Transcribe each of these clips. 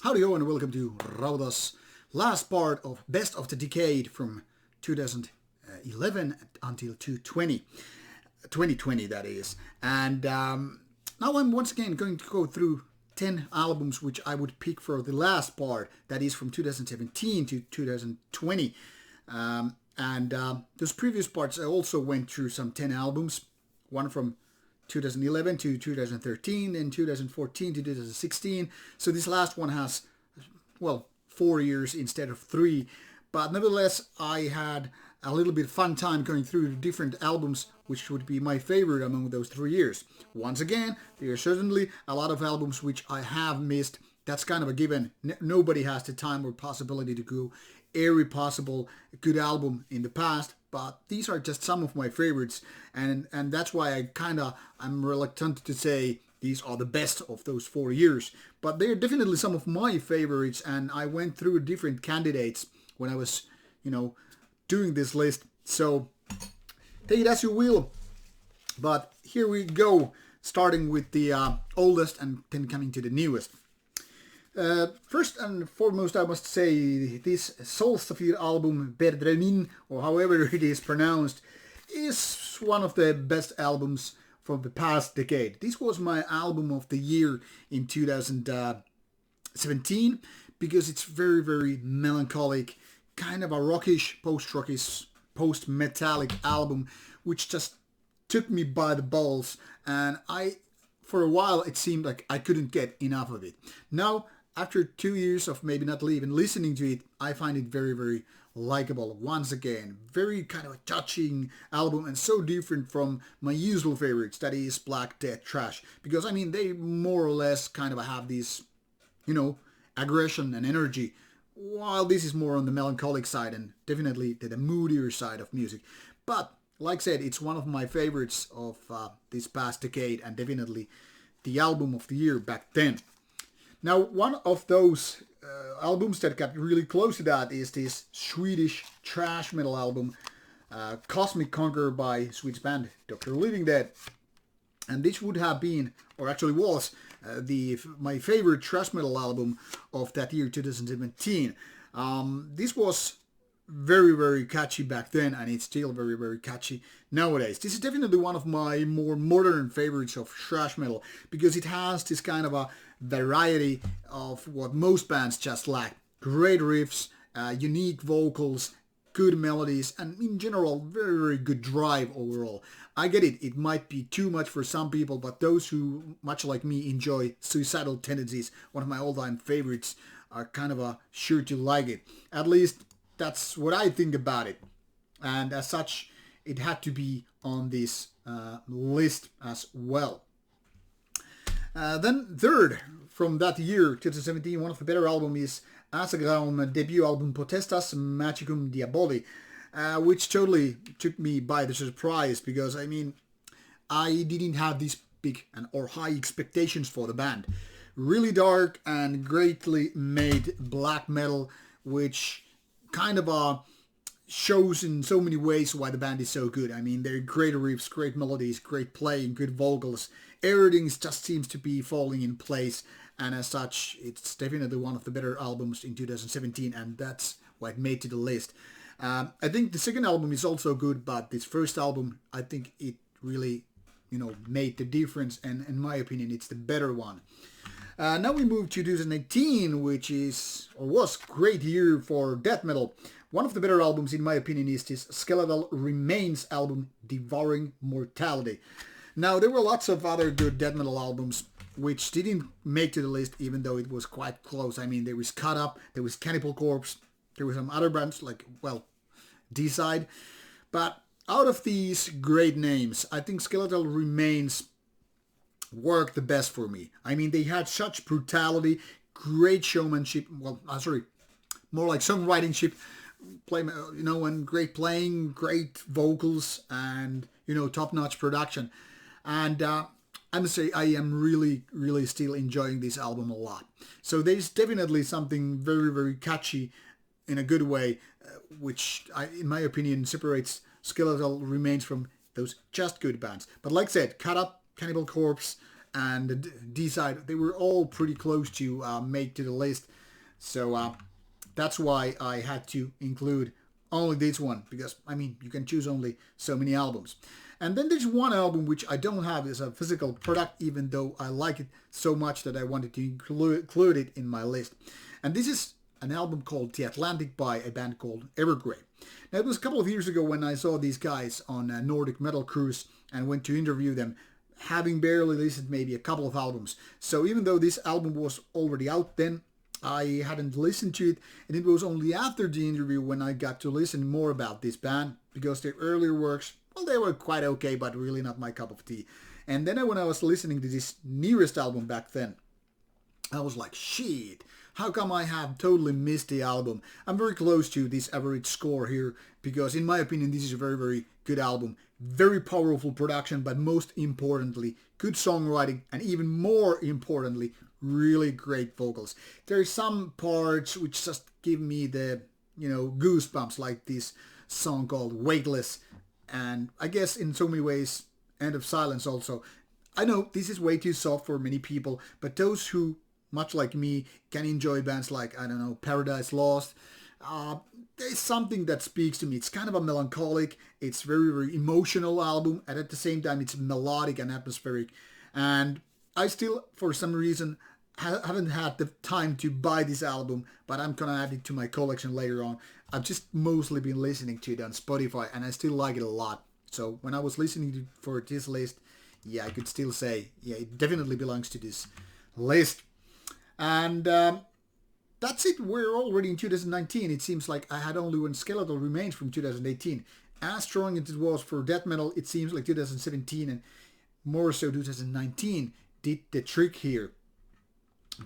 Howdy ho and welcome to Rauta's last part of Best of the Decade from 2011 until 2020 that is. And now I'm once again going to go through 10 albums which I would pick for the last part, that is from 2017 to 2020. Those previous parts I also went through some 10 albums, one from 2011 to 2013 and 2014 to 2016. So this last one has, well, 4 years instead of 3. But nevertheless, I had a little bit fun time going through different albums which would be my favorite among those 3 years. Once again, there are certainly a lot of albums which I have missed. That's kind of a given. Nobody has the time or possibility to go every possible good album in the past, but these are just some of my favorites, and that's why I'm reluctant to say these are the best of those 4 years. But they're definitely some of my favorites, and I went through different candidates when I was, doing this list. So take it as you will. But here we go, starting with the oldest and then coming to the newest. First and foremost, I must say this Sorcerer album, Evergreen, or however it is pronounced, is one of the best albums from the past decade. This was my album of the year in 2017 because it's very, very melancholic, kind of a rockish, post-rockish, post-metallic album, which just took me by the balls, and for a while it seemed like I couldn't get enough of it. Now, after 2 years of maybe not even listening to it, I find it very, very likable. Once again, very kind of a touching album and so different from my usual favorites, that is Black Death Trash. Because, they more or less kind of have this, aggression and energy, while this is more on the melancholic side and definitely the moodier side of music. But, like I said, it's one of my favorites of this past decade and definitely the album of the year back then. Now, one of those albums that got really close to that is this Swedish thrash metal album, Cosmic Conqueror by Swedish band Dr. Living Dead. And this would have been, or actually was, my favorite thrash metal album of that year, 2017. This was very, very catchy back then, and it's still very, very catchy nowadays. This is definitely one of my more modern favorites of thrash metal, because it has this kind of a variety of what most bands just lack. Great riffs, unique vocals, good melodies, and in general, very, very good drive overall. I get it, it might be too much for some people, but those who, much like me, enjoy Suicidal Tendencies, one of my all-time favorites, are kind of sure to like it. At least that's what I think about it. And as such, it had to be on this list as well. Then third, from that year, 2017, one of the better albums is Assagram debut album Potestas Magicum Diaboli, which totally took me by the surprise, because I didn't have these big or high expectations for the band. Really dark and greatly made black metal, which kind of shows in so many ways why the band is so good. They're great riffs, great melodies, great playing, good vocals. Everything just seems to be falling in place, and as such, it's definitely one of the better albums in 2017, and that's why it made to the list. I think the second album is also good, but this first album, I think it really, made the difference, and in my opinion, it's the better one. Now we move to 2018, which was great year for death metal. One of the better albums, in my opinion, is this Skeletal Remains album, Devouring Mortality. Now, there were lots of other good death metal albums which didn't make to the list, even though it was quite close. There was Cut Up, there was Cannibal Corpse, there were some other bands like, D-Side. But out of these great names, I think Skeletal Remains worked the best for me. They had such brutality, great showmanship, more like songwritingship, and great playing, great vocals, and, top-notch production. And I must say, I am really, really still enjoying this album a lot. So there's definitely something very, very catchy in a good way, which, in my opinion, separates Skeletal Remains from those just good bands. But like I said, Cut Up, Cannibal Corpse, and D-side, they were all pretty close to make to the list. So that's why I had to include only this one, because, I mean, you can choose only so many albums. And then there's one album which I don't have as a physical product, even though I like it so much that I wanted to include it in my list. And this is an album called The Atlantic by a band called Evergreen. Now, it was a couple of years ago when I saw these guys on a Nordic Metal Cruise and went to interview them, having barely listened maybe a couple of albums. So even though this album was already out then, I hadn't listened to it, and it was only after the interview when I got to listen more about this band, because their earlier works, well, they were quite okay, but really not my cup of tea. And then when I was listening to this newest album back then, I was like, shit, how come I have totally missed the album? I'm very close to this average score here, because in my opinion, this is a very, very good album. Very powerful production, but most importantly, good songwriting, and even more importantly, really great vocals. There's some parts which just give me the, goosebumps, like this song called Weightless, and I guess in so many ways, End of Silence also. I know this is way too soft for many people, but those who, much like me, can enjoy bands like, I don't know, Paradise Lost, there's something that speaks to me. It's kind of a melancholic, it's very, very emotional album, and at the same time it's melodic and atmospheric. And I still, for some reason, haven't had the time to buy this album, but I'm gonna add it to my collection later on. I've just mostly been listening to it on Spotify, and I still like it a lot. So when I was listening for this list, yeah, I could still say, yeah, it definitely belongs to this list. And that's it. We're already in 2019. It seems like I had only one Skeletal Remains from 2018. As strong as it was for death metal, it seems like 2017 and more so 2019 did the trick here.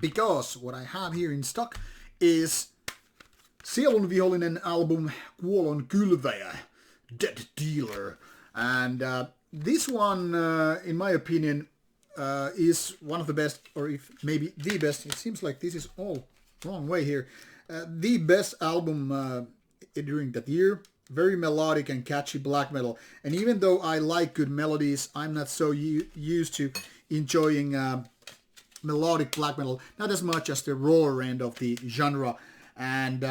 Because what I have here in stock is Sielun Vihollinen album Kuolon Kylväjä, Dead Dealer. And this one, in my opinion, is one of the best, or if maybe the best. It seems like this is all wrong way here. The best album during that year. Very melodic and catchy black metal. And even though I like good melodies, I'm not so used to enjoying melodic black metal, not as much as the rawer end of the genre. And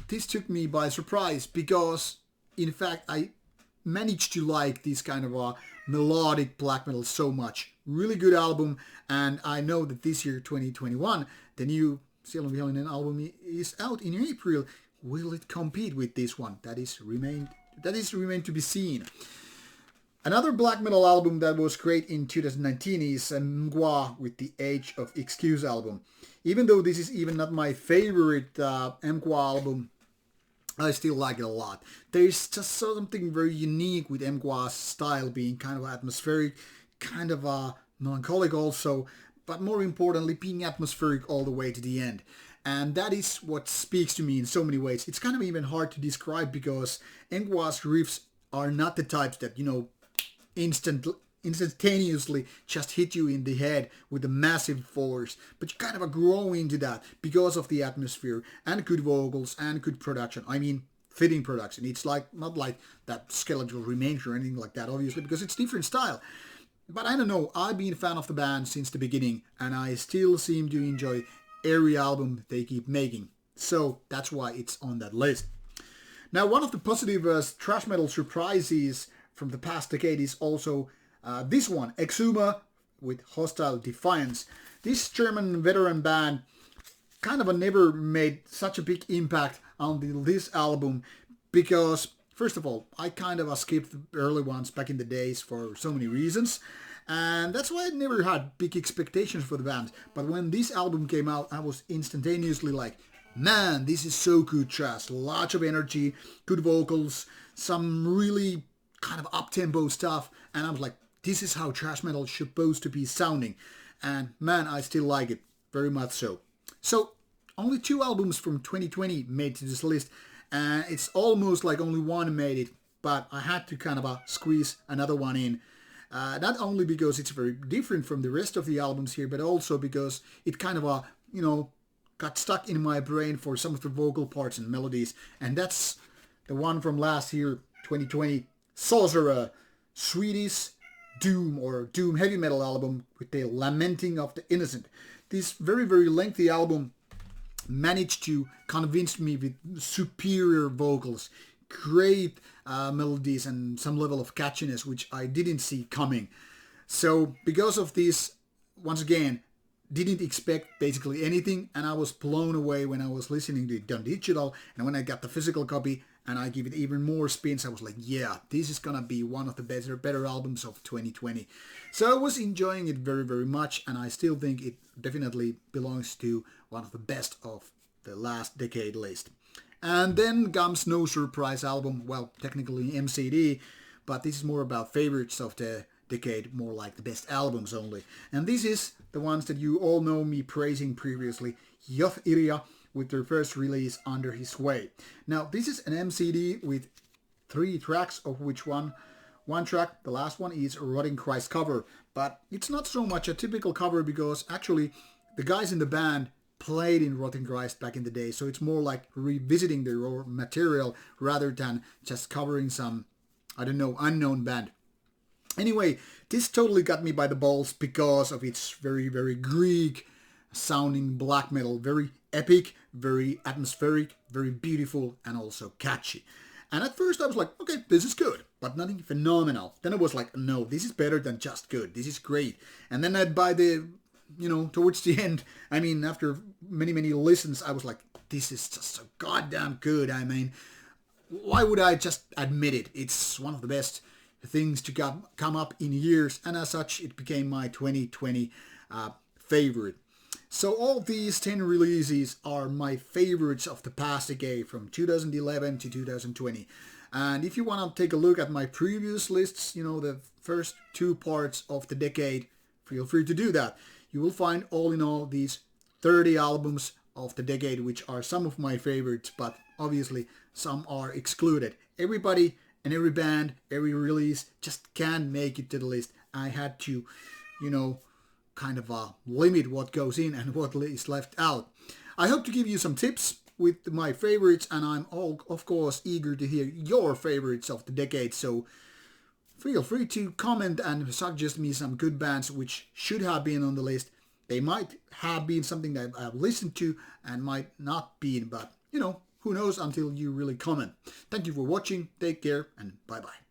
this took me by surprise, because in fact I managed to like this kind of melodic black metal so much. Really good album, and I know that this year, 2021, the new Sielun Vihollinen album is out in April. Will it compete with this one? That is remain to be seen. Another black metal album that was great in 2019 is Mgwa with the Age of Excuse album. Even though this is even not my favorite Mgwa album, I still like it a lot. There's just something very unique with Mgwa's style, being kind of atmospheric, kind of melancholic also, but more importantly being atmospheric all the way to the end. And that is what speaks to me in so many ways. It's kind of even hard to describe, because Mgwa's riffs are not the types that, instantaneously just hit you in the head with a massive force, but you kind of grow into that because of the atmosphere and good vocals and good production. I mean, fitting production. It's like not like that Skeletal Remains or anything like that, obviously, because it's different style. But I don't know, I've been a fan of the band since the beginning, and I still seem to enjoy every album they keep making. So that's why it's on that list. Now, one of the positive thrash metal surprises from the past decade is also this one, Exuma with Hostile Defiance. This German veteran band kind of never made such a big impact on this album, because, first of all, I kind of skipped the early ones back in the days for so many reasons, and that's why I never had big expectations for the band. But when this album came out, I was instantaneously like, man, this is so good thrash. Lots of energy, good vocals, some really kind of up-tempo stuff, and I was like, this is how thrash metal is supposed to be sounding. And man, I still like it, very much so. So, only 2 albums from 2020 made to this list, and it's almost like only one made it, but I had to kind of squeeze another one in. Not only because it's very different from the rest of the albums here, but also because it kind of, got stuck in my brain for some of the vocal parts and melodies, and that's the one from last year, 2020, Sorcerer, Swedish doom or doom heavy metal album with the Lamenting of the Innocent. This very, very lengthy album managed to convince me with superior vocals, great melodies, and some level of catchiness which I didn't see coming. So because of this, once again, didn't expect basically anything, and I was blown away when I was listening to it done digital, and when I got the physical copy and I give it even more spins, I was like, yeah, this is gonna be one of the better albums of 2020. So I was enjoying it very, very much, and I still think it definitely belongs to one of the best of the last decade list. And then comes No Surprise album, well, technically MCD, but this is more about favorites of the decade, more like the best albums only. And this is the ones that you all know me praising previously, Yuffia, with their first release, Under His Way. Now, this is an MCD with 3 tracks, of which one track, the last one, is a Rotting Christ cover. But it's not so much a typical cover because actually the guys in the band played in Rotting Christ back in the day, so it's more like revisiting their raw material rather than just covering some, I don't know, unknown band. Anyway, this totally got me by the balls because of its very, very Greek sounding black metal. Very epic, very atmospheric, very beautiful, and also catchy. And at first I was like, okay, this is good, but nothing phenomenal. Then I was like, no, this is better than just good. This is great. And then by the, towards the end, I mean, after many, many listens, I was like, this is just so goddamn good. I mean, why would I just admit it? It's one of the best things to come up in years, and as such it became my 2020 favorite. So all these 10 releases are my favorites of the past decade from 2011 to 2020. And if you want to take a look at my previous lists, the first 2 parts of the decade, feel free to do that. You will find all in all these 30 albums of the decade, which are some of my favorites, but obviously some are excluded. Everybody and every band, every release just can't make it to the list. I had to, kind of limit what goes in and what is left out. I hope to give you some tips with my favorites, and I'm all, of course, eager to hear your favorites of the decade. So feel free to comment and suggest me some good bands which should have been on the list. They might have been something that I've listened to and might not be, but who knows until you really comment. Thank you for watching. Take care and bye-bye.